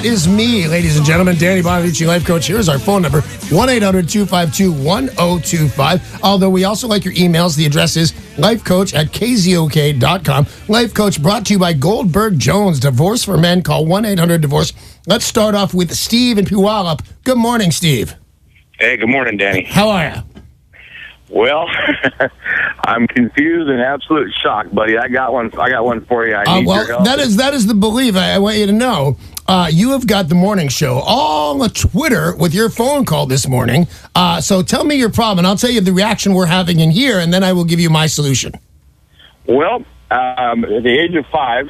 That is me, ladies and gentlemen. Danny Bonaduce, life coach. Here's our phone number, 1-800-252-1025. Although we also like your emails. The address is lifecoach@KZOK.com. Life Coach brought to you by Goldberg Jones. Divorce for men. Call 1-800-DIVORCE. Let's start off with Steve in Puyallup. Good morning, Steve. Hey, good morning, Danny. How are you? Well, I'm confused and absolute shock, buddy. I got one for you. I need your help. That is the belief. I want you to know. You have got the morning show all on Twitter with your phone call this morning. So tell me your problem, and I'll tell you the reaction we're having in here, and then I will give you my solution. Well, at the age of 5,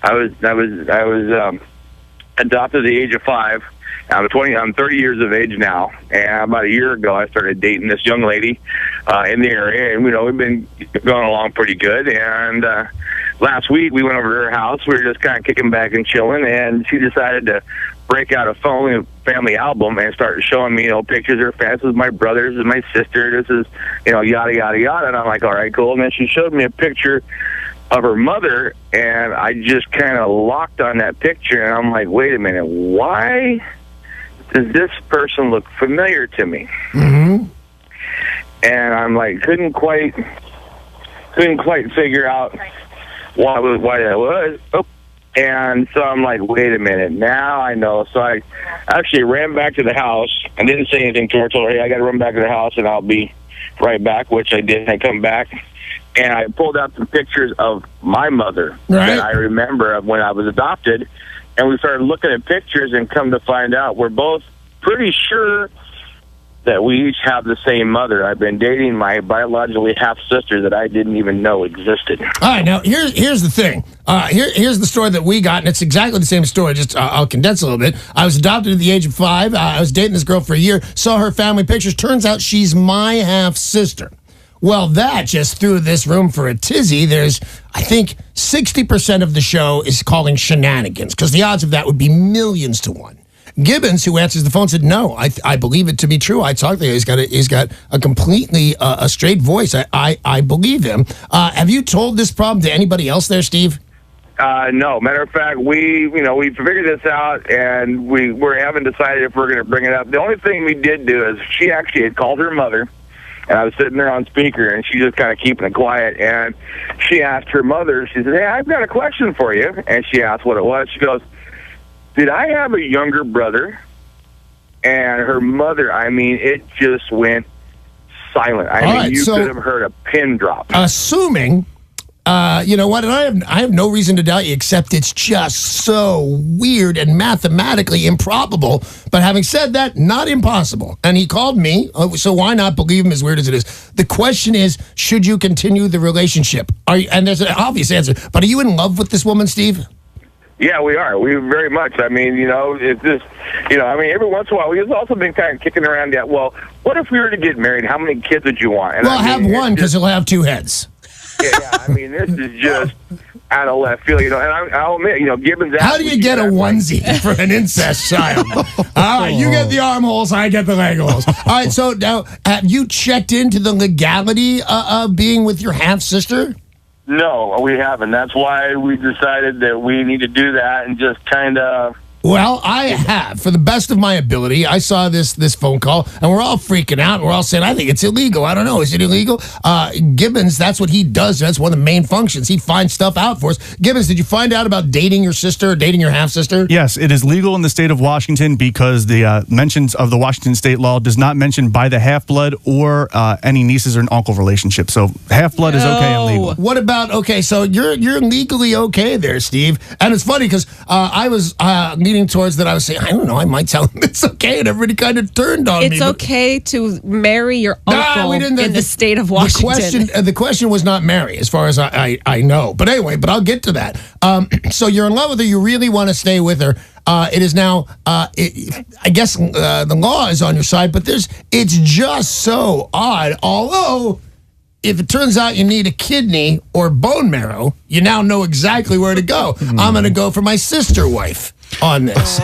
I was adopted at the age of 5. I'm 30 years of age now, and about a year ago, I started dating this young lady in the area, and we've been going along pretty good. And last week, we went over to her house. We were just kind of kicking back and chilling, and she decided to break out a family album and start showing me, pictures of her family. This is my brothers and my sister. This is, yada yada yada. And I'm like, all right, cool. And then she showed me a picture of her mother, and I just kind of locked on that picture, and I'm like, wait a minute, why does this person look familiar to me? Mm-hmm. And I'm like, couldn't quite figure out why that was. Oh. And so I'm like, wait a minute, now I know. So I actually ran back to the house and didn't say anything to her. Told her, hey, I got to run back to the house and I'll be right back, which I did. I come back and I pulled out some pictures of my mother that I remember of when I was adopted. And we started looking at pictures, and come to find out, we're both pretty sure that we each have the same mother. I've been dating my biologically half-sister that I didn't even know existed. All right, now, here's the thing. Here's the story that we got, and it's exactly the same story, just I'll condense a little bit. I was adopted at the age of 5. I was dating this girl for a year, saw her family pictures. Turns out she's my half-sister. Well, that just threw this room for a tizzy. There's, I think, 60% of the show is calling shenanigans, because the odds of that would be millions to 1. Gibbons, who answers the phone, said, no, I believe it to be true. I talked to him. He's got a completely a straight voice. I believe him. Have you told this problem to anybody else there, Steve? No. Matter of fact, we figured this out, and we haven't decided if we're going to bring it up. The only thing we did do is she actually had called her mother, and I was sitting there on speaker, and she just kind of keeping it quiet. And she asked her mother, she said, hey, I've got a question for you. And she asked what it was. She goes, did I have a younger brother? And her mother, it just went silent. You could have heard a pin drop. Assuming, you know what, and I have no reason to doubt you, except it's just so weird and mathematically improbable. But having said that, not impossible. And he called me, so why not believe him, as weird as it is? The question is, should you continue the relationship? And there's an obvious answer, but are you in love with this woman, Steve? Yeah, we are. We very much. It's just, every once in a while, we've also been kind of kicking around that, well, what if we were to get married? How many kids would you want? And have one, because he'll have 2 heads. Yeah, this is just out of left field, and I'll admit, Gibbons... How do you get a onesie for an incest child? All right, you get the armholes, I get the leg holes. All right, so now, have you checked into the legality of being with your half-sister? No, we haven't. That's why we decided that we need to do that and just kind of... Well, I have. For the best of my ability, I saw this phone call, and we're all freaking out. We're all saying, I think it's illegal. I don't know. Is it illegal? Gibbons, that's what he does. That's one of the main functions. He finds stuff out for us. Gibbons, did you find out about dating your sister or dating your half-sister? Yes, it is legal in the state of Washington because the mentions of the Washington state law does not mention by the half-blood or any nieces or uncle relationship. So half-blood is okay and legal. What about, so you're legally okay there, Steve. And it's funny because I was towards that. I was saying, I don't know, I might tell him it's okay, and everybody kind of turned on me. It's okay to marry your uncle in the state of Washington. The question was not marry, as far as I know. But anyway, I'll get to that. So you're in love with her, you really want to stay with her. It is now, I guess the law is on your side, but it's just so odd. Although, if it turns out you need a kidney or bone marrow, you now know exactly where to go. I'm going to go for my sister wife. on this.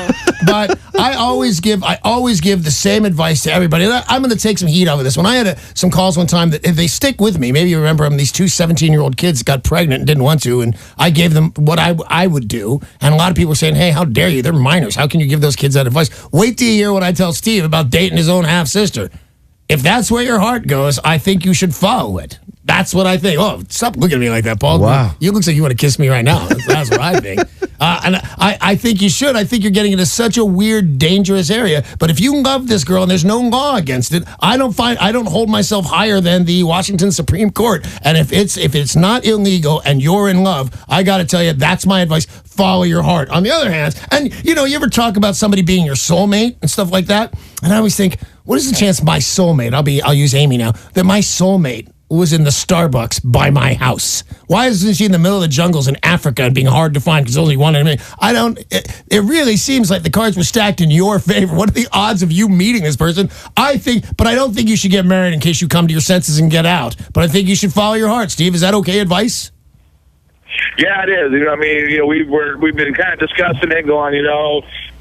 But I always give the same advice to everybody. And I'm going to take some heat out of this. When I had some calls one time that they stick with me. Maybe you remember them. These two 17-year-old kids got pregnant and didn't want to, and I gave them what I would do. And a lot of people were saying, "Hey, how dare you? They're minors. How can you give those kids that advice?" Wait till you hear what I tell Steve about dating his own half sister. If that's where your heart goes, I think you should follow it. That's what I think. Oh, stop looking at me like that, Paul. Wow. You look like you want to kiss me right now. That's what I think. And I think you should. I think you're getting into such a weird, dangerous area. But if you love this girl and there's no law against it, I don't hold myself higher than the Washington Supreme Court. And if it's not illegal and you're in love, I got to tell you, that's my advice. Follow your heart. On the other hand, and you ever talk about somebody being your soulmate and stuff like that? And I always think, what is the chance my soulmate? I'll use Amy now. That my soulmate was in the Starbucks by my house. Why isn't she in the middle of the jungles in Africa and being hard to find because there's only one in a million? It really seems like the cards were stacked in your favor. What are the odds of you meeting this person? But I don't think you should get married in case you come to your senses and get out. But I think you should follow your heart. Steve, is that okay advice? Yeah, it is. We've been kind of discussing it, going,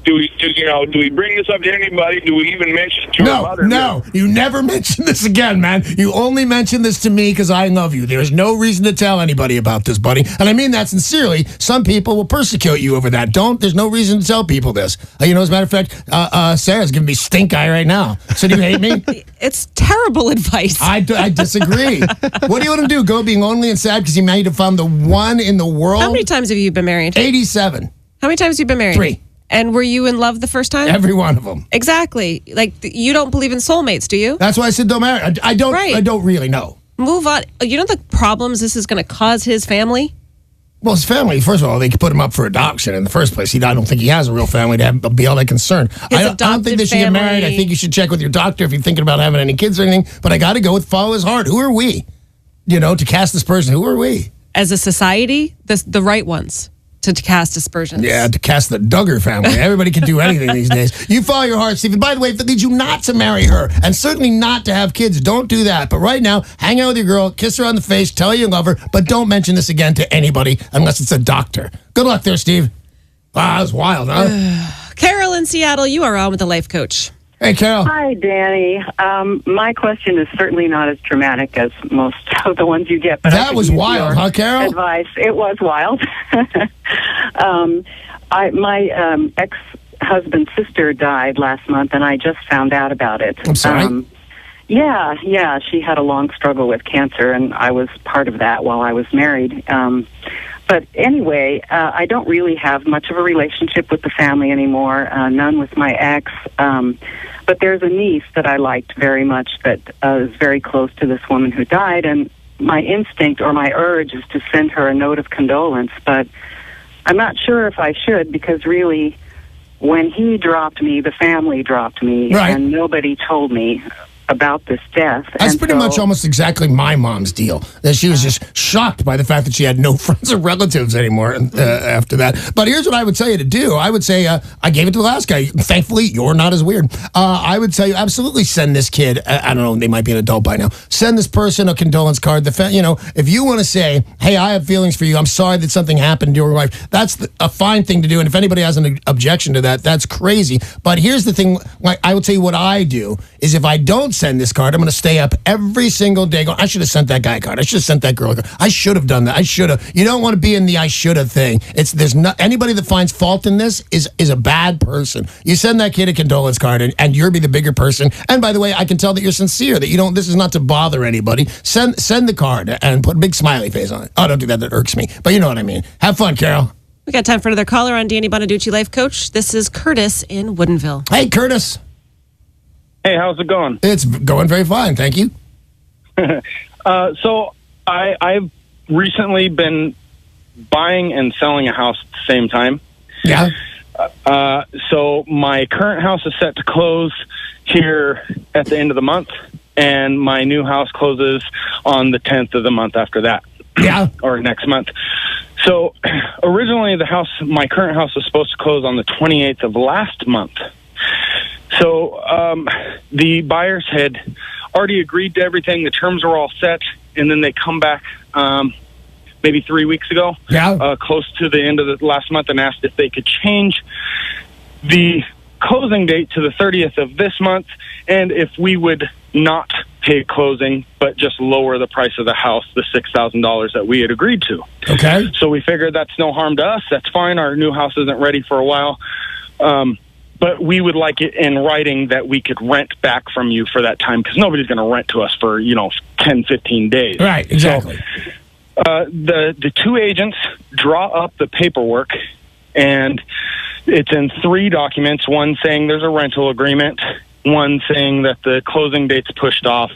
do we bring this up to anybody? Do we even mention it to our mother? No, you never mention this again, man. You only mention this to me because I love you. There's no reason to tell anybody about this, buddy. And I mean that sincerely. Some people will persecute you over that. There's no reason to tell people this. As a matter of fact, Sarah's giving me stink eye right now. So do you hate me? It's terrible advice. I disagree. What do you want to do? Go be lonely and sad because you might have found the one in the world? How many times have you been married? 87. How many times have you been married? 3. And were you in love the first time? Every one of them. Exactly. Like, you don't believe in soulmates, do you? That's why I said don't marry. I don't. Right. I don't really know. Move on. You know the problems this is going to cause his family? Well, his family, first of all, they could put him up for adoption in the first place. I don't think he has a real family to be all that concerned. I don't think they should get married. I think you should check with your doctor if you're thinking about having any kids or anything. But I got to go with follow his heart. Who are we? To cast this person. Who are we? As a society, the right ones. To cast aspersions. Yeah, to cast the Duggar family. Everybody can do anything these days. You follow your heart, Stephen. By the way, if it leads you not to marry her, and certainly not to have kids, don't do that. But right now, hang out with your girl, kiss her on the face, tell her you love her, but don't mention this again to anybody unless it's a doctor. Good luck there, Steve. Wow, that was wild, huh? Carol in Seattle, you are on with the life coach. Hey, Carol. Hi, Danny. My question is certainly not as dramatic as most of the ones you get. But that was wild, huh, Carol? Advice. It was wild. My ex-husband's sister died last month, and I just found out about it. I'm sorry? Yeah. She had a long struggle with cancer, and I was part of that while I was married. But anyway, I don't really have much of a relationship with the family anymore, none with my ex. But there's a niece that I liked very much that is very close to this woman who died, and my instinct or my urge is to send her a note of condolence, but I'm not sure if I should, because really, when he dropped me, the family dropped me, right. And nobody told me about this death. That's pretty much almost exactly my mom's deal. That she was just shocked by the fact that she had no friends or relatives anymore after that. But here's what I would tell you to do. I would say, I gave it to the last guy. Thankfully, you're not as weird. I would tell you, absolutely send this kid, I don't know, they might be an adult by now. Send this person a condolence card. If you want to say, hey, I have feelings for you. I'm sorry that something happened to your life. That's a fine thing to do. And if anybody has an objection to that, that's crazy. But here's the thing. I will tell you what I do is if I don't send this card, I'm going to stay up every single day going, I should have sent that guy a card. I should have sent that girl a card. I should have done that. I should have. You don't want to be in the I should have thing. There's not anybody that finds fault in this is a bad person. You send that kid a condolence card and you'll be the bigger person. And by the way, I can tell that you're sincere, that you don't, this is not to bother anybody. Send the card and put a big smiley face on it. Oh, don't do that. That irks me. But you know what I mean. Have fun, Carol. We got time for another caller on Danny Bonaduce, Life Coach. This is Curtis in Woodinville. Hey, Curtis. Hey, how's it going? It's going very fine, thank you. So I've recently been buying and selling a house at the same time. Yeah. So my current house is set to close here at the end of the month, and my new house closes on the 10th of the month after that. Yeah. Or next month. So originally my current house was supposed to close on the 28th of last month. So the buyers had already agreed to everything. The terms were all set, and then they come back maybe 3 weeks ago, close to the end of the last month, and asked if they could change the closing date to the 30th of this month, and if we would not pay closing but just lower the price of the house, the $6,000 that we had agreed to. Okay. So we figured that's no harm to us. That's fine. Our new house isn't ready for a while. But we would like it in writing that we could rent back from you for that time, because nobody's going to rent to us for, 10, 15 days. Right, exactly. So, the two agents draw up the paperwork, and it's in 3 documents, one saying there's a rental agreement, one saying that the closing date's pushed off,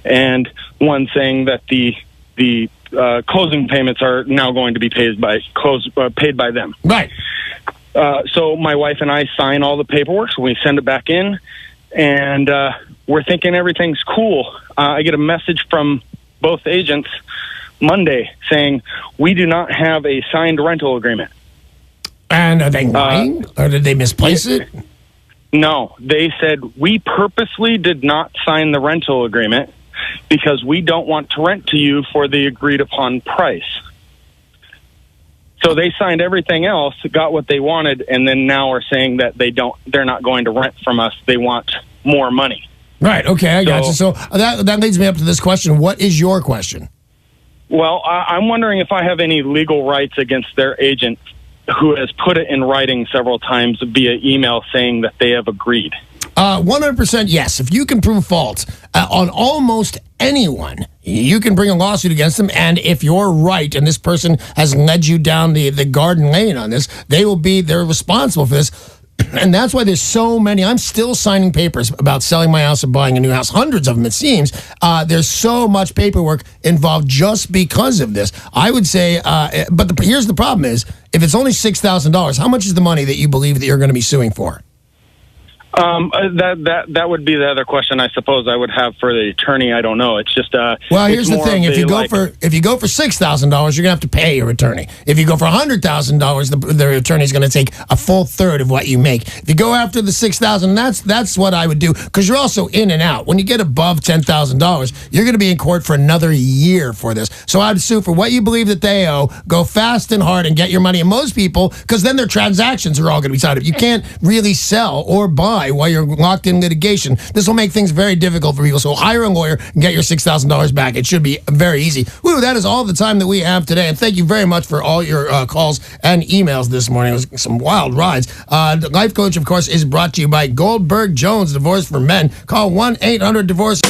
and one saying that the closing payments are now going to be paid by them. Right. So my wife and I sign all the paperwork, so we send it back in, and we're thinking everything's cool. I get a message from both agents Monday saying, we do not have a signed rental agreement. And are they lying? Or did they misplace it? No. They said, we purposely did not sign the rental agreement because we don't want to rent to you for the agreed upon price. So they signed everything else, got what they wanted, and then now are saying that they're not going to rent from us. They want more money. Right. Okay, I got you. So that leads me up to this question. What is your question? Well, I'm wondering if I have any legal rights against their agent, who has put it in writing several times via email saying that they have agreed. 100% yes. If you can prove fault on almost anyone, you can bring a lawsuit against them. And if you're right and this person has led you down the garden lane on this, they're responsible for this. And that's why there's so many. I'm still signing papers about selling my house and buying a new house. Hundreds of them, it seems. There's so much paperwork involved just because of this. I would say, but here's the problem is, if it's only $6,000, how much is the money that you believe that you're going to be suing for? That would be the other question I suppose I would have for the attorney. I don't know. It's just well, here's the thing: if you go for $6,000, you're gonna have to pay your attorney. If you go for $100,000, the attorney's gonna take a full third of what you make. If you go after the $6,000, that's what I would do, because you're also in and out. When you get above $10,000, you're gonna be in court for another year for this. So I'd sue for what you believe that they owe. Go fast and hard and get your money. And most people, because then their transactions are all gonna be tied up. You can't really sell or buy while you're locked in litigation. This will make things very difficult for people. So hire a lawyer and get your $6,000 back. It should be very easy. Woo, that is all the time that we have today. And thank you very much for all your calls and emails this morning. It was some wild rides. The Life Coach, of course, is brought to you by Goldberg Jones, Divorce for Men. Call 1-800-DIVORCE.